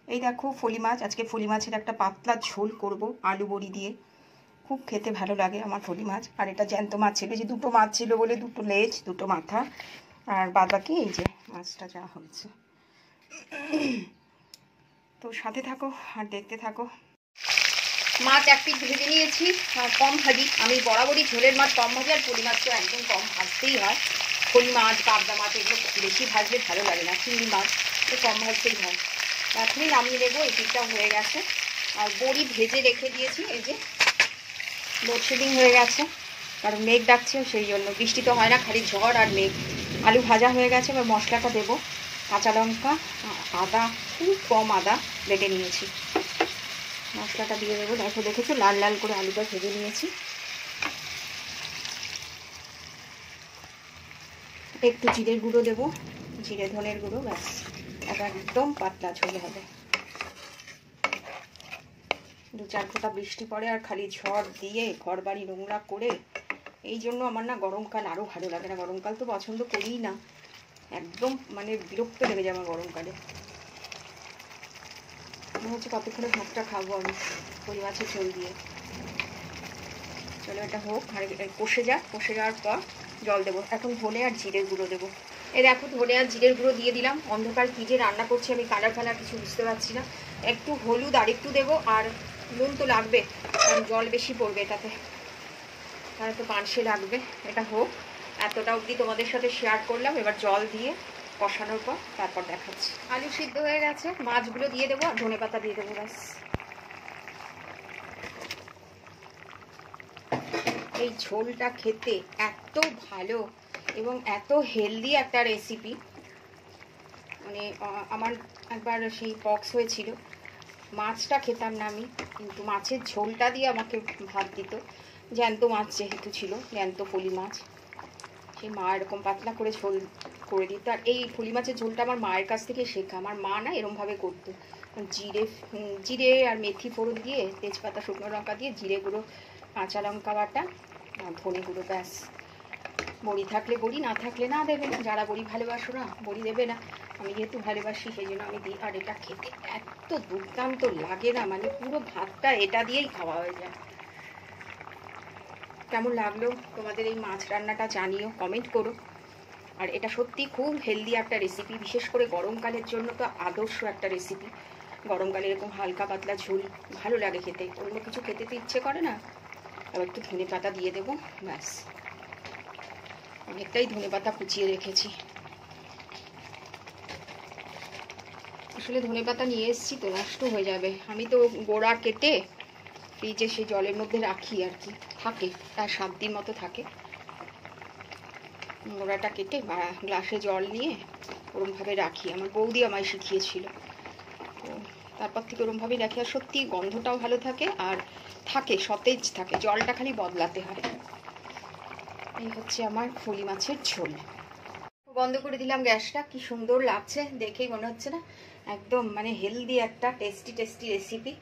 এই দেখো ফলি মাছ, আজকে ফলি মাছের একটা পাতলা ঝোল করব আলু বড়ি দিয়ে। খুব খেতে ভালো লাগে আমার ফলি মাছ। আর এটা জ্যান্ত মাছ ছিল, যে দুটো মাছ ছিল বলে দুটো লেজ দুটো মাথা, আর বাদ বাকি এই যে মাছটা যা হয়েছে। তো সাথে থাকো আর দেখতে থাকো। মাছ এক পিস ভেজে নিয়েছি, কম ভাজি। আমি বরাবরই ঝোলের মাছ কম ভাজি, আর ফলি মাছ তো একদম কম ভাজতেই হয়। ফলি মাছ, পাবদা মাছ এগুলো বেশি ভাজলে ভালো লাগে না, চিংড়ি মাছ তো কম ভাজতেই হয়। এখনই নামিয়ে নেবো, এই পিঠটা হয়ে গেছে। আর বড়ি ভেজে রেখে দিয়েছি, এই যে লোডশেডিং হয়ে গেছে, কারণ মেঘ ডাকছে সেই জন্য। বৃষ্টি তো হয় না, খালি ঝড় আর মেঘ। আলু ভাজা হয়ে গেছে, এবার মশলাটা দেবো। কাঁচা লঙ্কা, আদা, খুব কম আদা বেটে নিয়েছি, মশলাটা দিয়ে দেবো। দেখেছো লাল লাল করে আলুটা ভেজে নিয়েছি। একটু জিরের গুঁড়ো দেবো, জিরে ধনের গুঁড়ো, ব্যাস। এবার একদম পাতলা ঝোল হবে। দু চার ফোঁটা বৃষ্টি পড়ে আর খালি ঝড় দিয়ে ঘর বাড়ি নোংরা করে, এই জন্য আমার না গরমকাল আরও ভালো লাগে না। গরমকাল তো পছন্দ করিই না, একদম মানে বিরক্ত লেগে যায় আমার গরমকালে। মনে হচ্ছে কতক্ষণে ভাতটা খাবো আমি ফলি মাছের ঝোল দিয়ে। চলো এটা হোক, আর কষে যাক। কষে যাওয়ার পর জল দেবো। এখন ধনে আর জিরের গুঁড়ো দেবো। এই দেখো ধনে আর জিরের গুঁড়ো দিয়ে দিলাম। অন্ধকার কী যে রান্না করছি আমি, কালার ফালার কিছু বুঝতে পারছি না। একটু হলুদ আর একটু দেবো, আর নুন তো লাগবে, কারণ জল বেশি পড়বে এটাতে, তাহলে তো পানসে লাগবে। এটা হোক, এতটা অবধি তোমাদের সাথে শেয়ার করলাম। এবার জল দিয়ে কষানোর পর তারপর দেখাচ্ছি। আলু সিদ্ধ হয়ে গেছে, মাছগুলো দিয়ে দেবো আর ধনে পাতা দিয়ে দেবো, ব্যাস। এই ঝোলটা খেতে এত ভালো এবং এত হেলদি একটা রেসিপি। মানে আমার একবার সেই পক্স হয়েছিল, মাছটা খেতাম না আমি, কিন্তু মাছের ঝোলটা দিয়ে আমাকে ভাত দিত। জ্যান্ত মাছ যেহেতু ছিল, জ্যান্ত ফলি মাছ, সেই মা এরকম পাতলা করে ঝোল করে দিত। আর এই ফলি মাছের ঝোলটা আমার মায়ের কাছ থেকে শেখা। আমার মা না এরমভাবে করতো, জিরে আর মেথি ফোড়ন দিয়ে, তেজপাতা শুকনো লঙ্কা দিয়ে, জিরে গুঁড়ো, কাঁচা লঙ্কা বাটা, ধনে গুঁড়ো, ব্যাস। বড়ি থাকলে বড়ি, না থাকলে না দেবে। যারা বড়ি ভালোবাসো না বড়ি দেবে না, আমি যেহেতু ভালোবাসি সেই জন্য আমি দিই। আর এটা খেতে এত দুর্দান্ত লাগে না, মানে পুরো ভাতটা এটা দিয়েই খাওয়া হয়ে যায়। কেমন লাগলো তোমাদের এই মাছ রান্নাটা জানিও, কমেন্ট করো। আর এটা সত্যি খুব হেলদি একটা রেসিপি, বিশেষ করে গরমকালের জন্য তো আদর্শ একটা রেসিপি। গরমকালে এরকম হালকা পাতলা ঝোল ভালো লাগে খেতে, অন্য কিছু খেতে তো ইচ্ছে করে না। আবার একটু ধনে পাতা দিয়ে দেবো, ব্যাস। অনেকটাই ধনে পাতা কুচিয়ে রেখেছি। আসলে ধনে পাতা নিয়ে এসেছি তো, নষ্ট হয়ে যাবে। আমি তো গোড়া কেটে ফ্রিজে সেই জলের মধ্যে রাখি আর কি, থাকে তার 7 দিন মতো থাকে। গোড়াটা কেটে বা গ্লাসে জল নিয়ে ওরমভাবে রাখি, আমার বৌদি আমায় শিখিয়েছিল। তো তারপর থেকে ওরমভাবেই রাখি, আর সত্যি গন্ধটাও ভালো থাকে আর থাকে সতেজ থাকে, জলটা খালি বদলাতে হয়। এই হচ্ছে আমার ফলি মাছের ঝোল। বন্ধ করে দিলাম গ্যাসটা। কি সুন্দর লাগছে দেখেই মনে হচ্ছে না, একদম মানে হেলদি একটা টেস্টি টেস্টি রেসিপি।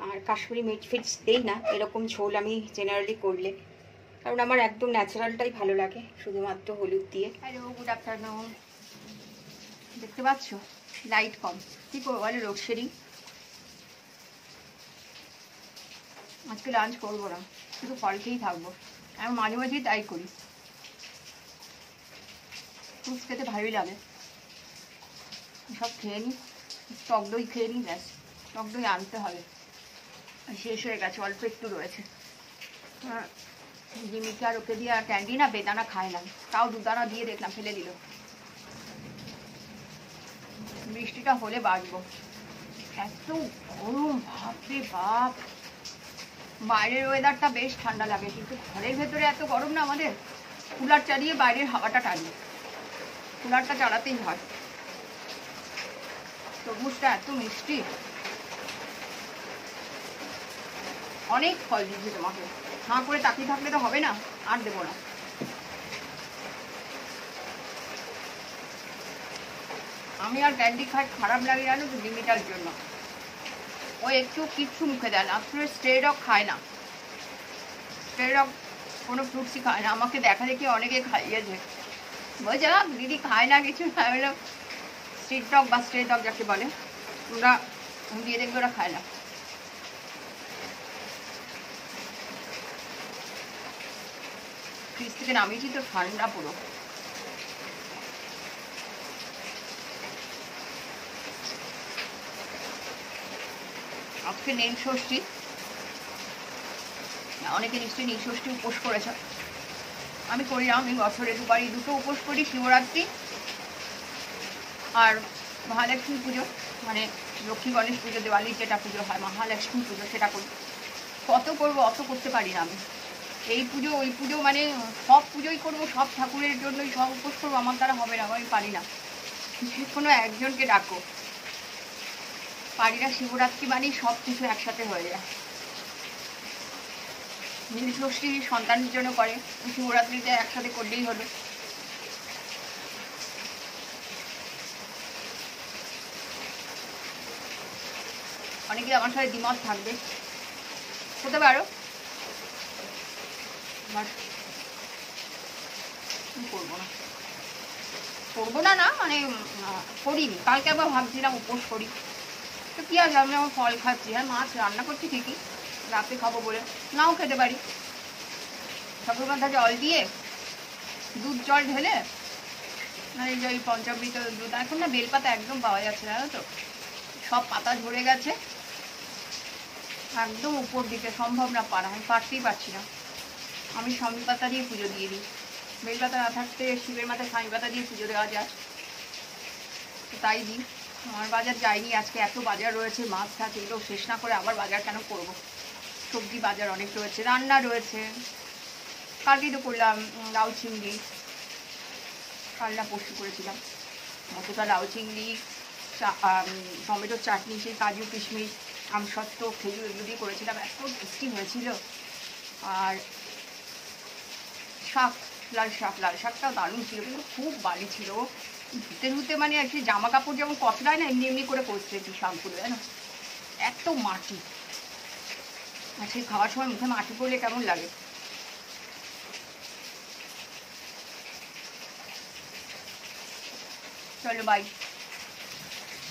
আর কাশ্মীরি মির্চ ফির্চ দেই না এরকম ঝোল আমি জেনারেলি করলে, কারণ আমার একদম ন্যাচারালটাই ভালো লাগে, শুধুমাত্র হলুদ দিয়ে। Hello, good afternoon. দেখতে পাচ্ছ লাইট কম, কী করবো বলে, লোডশেডিং। আজকে লাঞ্চ করবো না, শুধু ফল খেয়েই থাকবো। আমি মাঝে মাঝেই তাই করি, ফ্রুটস খেতে ভালোই লাগে। সব খেয়ে নিই, টক দই খেয়ে নিই, ব্যাস। টক দই আনতে হবে, শেষ হয়ে গেছে, অল্প একটু রয়েছে। জিমিকে আর ওকে দিয়ে ক্যান্ডি না বেদানা খায় না, তাও দুদানা দিয়ে দেখলাম, ফেলে দিল। বৃষ্টিটা হলে বাঁচবো, এত গরম বাপরে বাপ। বাইরের ওয়েদারটা বেশ ঠান্ডা লাগে, কিন্তু ঘরের ভেতরে এত গরম না, আমাদের কুলার চালিয়ে বাইরের হাওয়াটা টানি, কুলারটা চালাতেই হয়। তরমুজটা এত মিষ্টি, অনেক ফল দিচ্ছি তোমাকে, হাঁ করে তাকিয়ে থাকলে তো হবে না, আর দেবো না। আমি আর ক্যান্ডি খাই খারাপ লাগে জানো তো, লিমিটার জন্য। ও একটু কিচ্ছু মুখে দেয় না, আসলে স্ট্রে ডগ খায় না, স্ট্রে ডগ কোনো ফ্রুটসই খায় না। আমাকে দেখা দেখি অনেকে খাইয়েছে, বলছে দিদি খায় না কিছু। স্ট্রিট ডগ বা স্ট্রে ডগ যাকে বলে, তোমরা দিয়ে দেখবে ওরা খায় না। ফ্রিজ থেকে নামিয়েছি তো ঠান্ডা পুরো। আজকে নীল ষষ্ঠী, অনেকে নিশ্চয়ই নীল ষষ্ঠী উপোস করেছে। আমি করি না, আমি বছরে দুবারই দুটো উপোস করি, শিবরাত্রি আর মহালক্ষ্মী পুজো, মানে লক্ষ্মী গণেশ পুজো, দেওয়ালির যেটা পুজো হয় মহালক্ষ্মী পুজো, সেটা করি। কত করবো, অত করতে পারি না আমি। এই পুজো ওই পুজো মানে সব পুজোই করবো, সব ঠাকুরের জন্যই সব উপোস করবো, আমার দ্বারা হবে না, আমি পারি না। কোনো একজনকে ডাকো, পারি না। শিবরাত্রি মানেই সব কিছু একসাথে হয়ে যায়। নীল ষষ্ঠী সন্তানের জন্য করে, শিবরাত্রিতে একসাথে করলেই হলো। অনেকে আমার সাথে দ্বিমত থাকবে, হতে পারো, করবো না করবো না না মানে করিনি। কালকে আবার ভাবছিলাম উপোস করি, তো কি আছে, আমি আমার ফল খাচ্ছি। হ্যাঁ, মাছ রান্না করছি ঠিকই, রাতে খাবো বলে, নাও খেতে পারি। ঠাকুর মাথা জল দিয়ে দুধ জল ঢেলে, মানে ওই পঞ্চামৃত দুধ, এখন না বেলপাতা একদম পাওয়া যাচ্ছে, জানো তো, সব পাতা ঝরে গেছে একদম উপর দিকে, সম্ভব না পারা, আমি পারতেই পারছি না। আমি স্বামী পাতা দিয়ে পুজো দিয়ে দিই, বেলপাতা না থাকতে শিবের মাথায় স্বামী পাতা দিয়ে পুজো দেওয়া যায়, তো তাই দিই। আমার বাজার যায়নি আজকে, এত বাজার রয়েছে, মাছ টাছ এগুলো শেষ না করে আবার বাজার কেন করবো। সবজি বাজার অনেক রয়েছে, রান্না রয়েছে। কালকেই তো করলাম লাউ চিংড়ি, কালনা পরশু করেছিলাম মটকা লাউ চিংড়ি, টমেটোর চাটনি, সেই কাজু কিশমিশ আমসত্ত্ব খেজুর এগুলো দিয়ে করেছিলাম, এত টেস্টি হয়েছিল। আর শাক, লাল শাকটাও দারুণ ছিল, কিন্তু খুব বালি ছিল, ধুতে ধুতে মানে আর কি জামা কাপড় যেমন কতটায় না এমনি এমনি করে করতেছি শাকগুলো, জানো, এত মাটি। আর সেই খাওয়ার সময় মুখে মাটি পড়লে কেমন লাগে। চলো বাই।